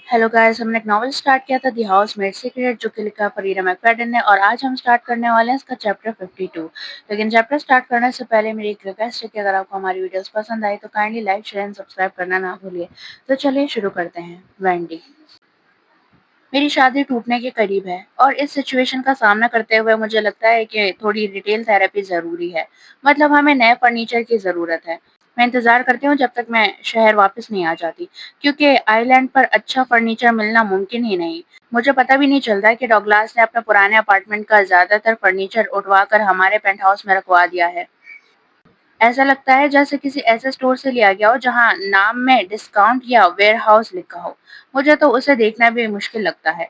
Hello guys, हमने एक novel start किया था दी हाउसमेड सीक्रेट, जो कि लिखा है फरीदा मैकफadden ने। और आज हम स्टार्ट करने वाले हैं इसका चैप्टर 52। लेकिन चैप्टर स्टार्ट करने से पहले मेरी एक रिक्वेस्ट है कि अगर आपको हमारी वीडियोस पसंद आई तो kindly like share and subscribe करना ना भूलिए। तो चलिए शुरू करते हैं। वेंडी, मेरी शादी टूटने के करीब है और इस सिचुएशन का सामना करते हुए मुझे लगता है कि थोड़ी रिटेल थेरेपी ज़रूरी है। मतलब हमें नए फर्नीचर की ज़रूरत है। मैं इंतज़ार करती हूँ जब तक मैं शहर वापस नहीं आ जाती, क्योंकि आइलैंड पर अच्छा फर्नीचर मिलना मुमकिन ही नहीं। मुझे पता भी नहीं चलता कि डॉगलास ने अपने पुराने अपार्टमेंट का ज़्यादातर फर्नीचर उठवा कर हमारे पेंट हाउस में रखवा दिया है। ऐसा लगता है जैसे किसी ऐसे स्टोर से लिया गया हो जहाँ नाम में डिस्काउंट या वेयरहाउस लिखा हो। मुझे तो उसे देखना भी मुश्किल लगता है।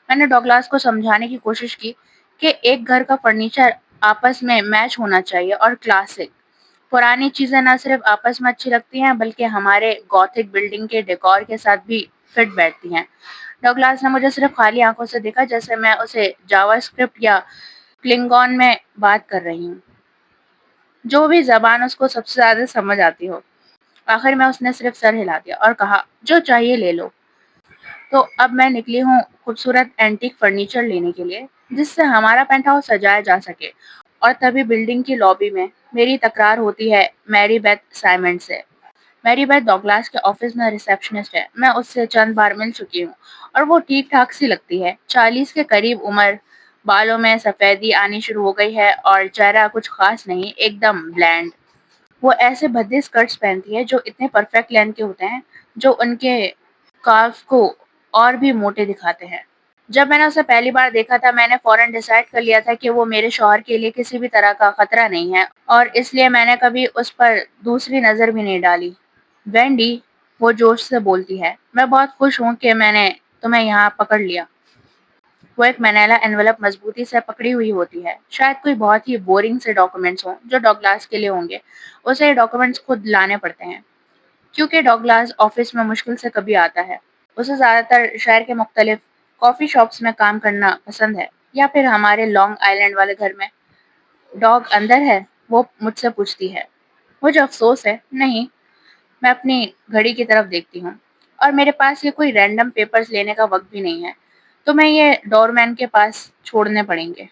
मैंने डॉगलास को समझाने की कोशिश की कि एक घर का फर्नीचर आपस में मैच होना चाहिए और क्लासिक। पुरानी चीजें न सिर्फ आपस में अच्छी लगती हैं बल्कि हमारे गॉथिक बिल्डिंग के डेकोर के साथ भी फिट बैठती हैं। डॉगलास ने मुझे सिर्फ खाली आंखों से देखा, जैसे मैं उसे जावास्क्रिप्ट या क्लिंगॉन में बात कर रही हूँ, जो भी जबान उसको सबसे ज्यादा समझ आती हो। आखिर में उसने सिर्फ सर हिला दिया और कहा, जो चाहिए ले लो। तो अब मैं निकली हूँ खूबसूरत एंटीक फर्नीचर लेने के लिए, जिससे हमारा पेंट हाउस सजाया जा सके। और तभी बिल्डिंग की लॉबी में मेरी तकरार होती है मैरी बेथ साइमंड से। मैरी बेथ डॉगलास के ऑफिस में रिसेप्शनिस्ट है। मैं उससे चंद बार मिल चुकी हूँ और वो ठीक ठाक सी लगती है। 40 के करीब उम्र, बालों में सफेदी आनी शुरू हो गई है और चेहरा कुछ खास नहीं, एकदम ब्लैंड। वो ऐसे भद्दे स्कर्ट्स पहनती है जो इतने परफेक्ट लेंथ के होते हैं, जो उनके काफ को और भी मोटे दिखाते हैं। जब मैंने उसे पहली बार देखा था, मैंने फौरन डिसाइड कर लिया था कि वो मेरे शौहर के लिए किसी भी तरह का खतरा नहीं है, और इसलिए मैंने कभी उस पर दूसरी नजर भी नहीं डाली। वेंडी, वो जोश से बोलती है, मैं बहुत खुश हूँ कि मैंने तुम्हें यहाँ पकड़ लिया। वो एक मैनेला एनवेलप मजबूती से पकड़ी हुई होती है। शायद कोई बहुत ही बोरिंग से डॉक्यूमेंट्स हों जो डॉगलास के लिए होंगे। उसे ये डॉक्यूमेंट्स खुद लाने पड़ते हैं, क्योंकि डॉगलास ऑफिस में मुश्किल से कभी आता है। उसे ज़्यादातर शहर के मुख्तलिफ कॉफ़ी शॉप्स में काम करना पसंद है, या फिर हमारे लॉन्ग आइलैंड वाले घर में। डॉग अंदर है? वो मुझसे पूछती है। मुझे अफसोस है, नहीं। मैं अपनी घड़ी की तरफ देखती हूँ, और मेरे पास ये कोई रैंडम पेपर्स लेने का वक्त भी नहीं है। तो मैं ये डोरमैन के पास छोड़ने पड़ेंगे।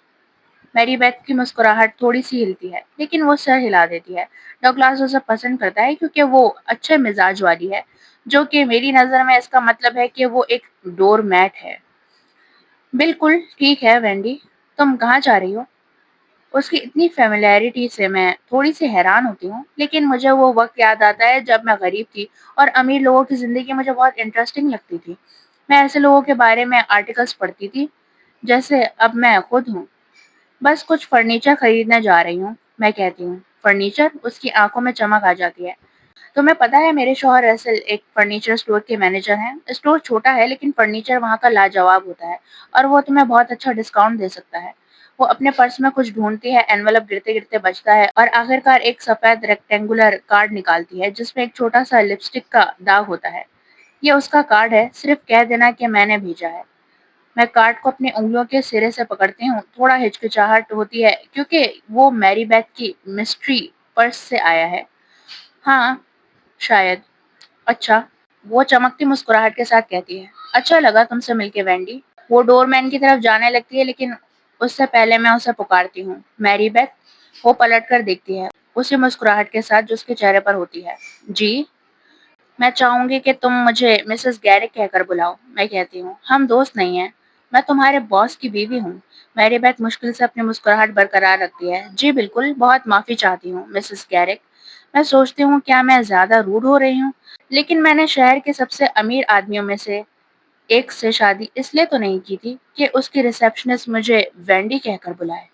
मेरी बेथ की मुस्कुराहट थोड़ी सी हिलती है, लेकिन वो सर हिला देती है। डॉगलास उसे पसंद करता है क्योंकि वो अच्छे मिजाज वाली है, जो कि मेरी नज़र में इसका मतलब है कि वो एक डोर मैट है। बिल्कुल ठीक है वेंडी, तुम कहाँ जा रही हो? उसकी इतनी फेमिलियरिटी से मैं थोड़ी सी हैरान होती हूँ, लेकिन मुझे वो वक्त याद आता है जब मैं गरीब थी और अमीर लोगों की ज़िंदगी मुझे बहुत इंटरेस्टिंग लगती थी। मैं ऐसे लोगों के बारे में आर्टिकल्स पढ़ती थी, जैसे अब मैं खुद हूँ। बस कुछ फर्नीचर खरीदने जा रही हूँ, मैं कहती हूँ। फर्नीचर? उसकी आंखों में चमक आ जाती है। तुम्हें पता है, मेरे शौहर असल एक फर्नीचर स्टोर के मैनेजर हैं। स्टोर छोटा है लेकिन फर्नीचर वहाँ का लाजवाब होता है, और वो तुम्हें बहुत अच्छा डिस्काउंट दे सकता है। वो अपने पर्स में कुछ ढूंढती है, एनवेलप गिरते गिरते बचता है, और आखिरकार एक सफेद रेक्टेंगुलर कार्ड निकालती है जिसमें एक छोटा सा लिपस्टिक का दाग होता है। ये उसका कार्ड है, सिर्फ कह देना कि मैंने भेजा है। मैं कार्ड को अपनी उंगलियों के सिरे से पकड़ती हूँ। थोड़ा हिचकिचाहट होती है क्योंकि वो मैरी बेथ की मिस्ट्री पर्स से आया है। हाँ, शायद। अच्छा, वो चमकती मुस्कुराहट के साथ कहती है। अच्छा लगा तुमसे मिलके वेंडी। वो डोरमैन की तरफ जाने लगती है, लेकिन उससे पहले मैं उसे पुकारती हूँ, मैरी बेथ। वो पलट कर देखती है, उसी मुस्कुराहट के साथ जो उसके चेहरे पर होती है। जी, मैं चाहूंगी कि तुम मुझे मिसेस गैरिक कहकर बुलाओ, मैं कहती हूँ। हम दोस्त नहीं हैं, मैं तुम्हारे बॉस की बीवी हूँ। मैरी बेथ मुश्किल से अपनी मुस्कुराहट बरकरार रखती है। जी बिल्कुल, बहुत माफी चाहती हूँ मिसेस गैरिक। मैं सोचती हूँ, क्या मैं ज्यादा रूड हो रही हूँ? लेकिन मैंने शहर के सबसे अमीर आदमियों में से एक से शादी इसलिए तो नहीं की थी कि उसकी रिसेप्शनिस्ट मुझे वेंडी कहकर बुलाए।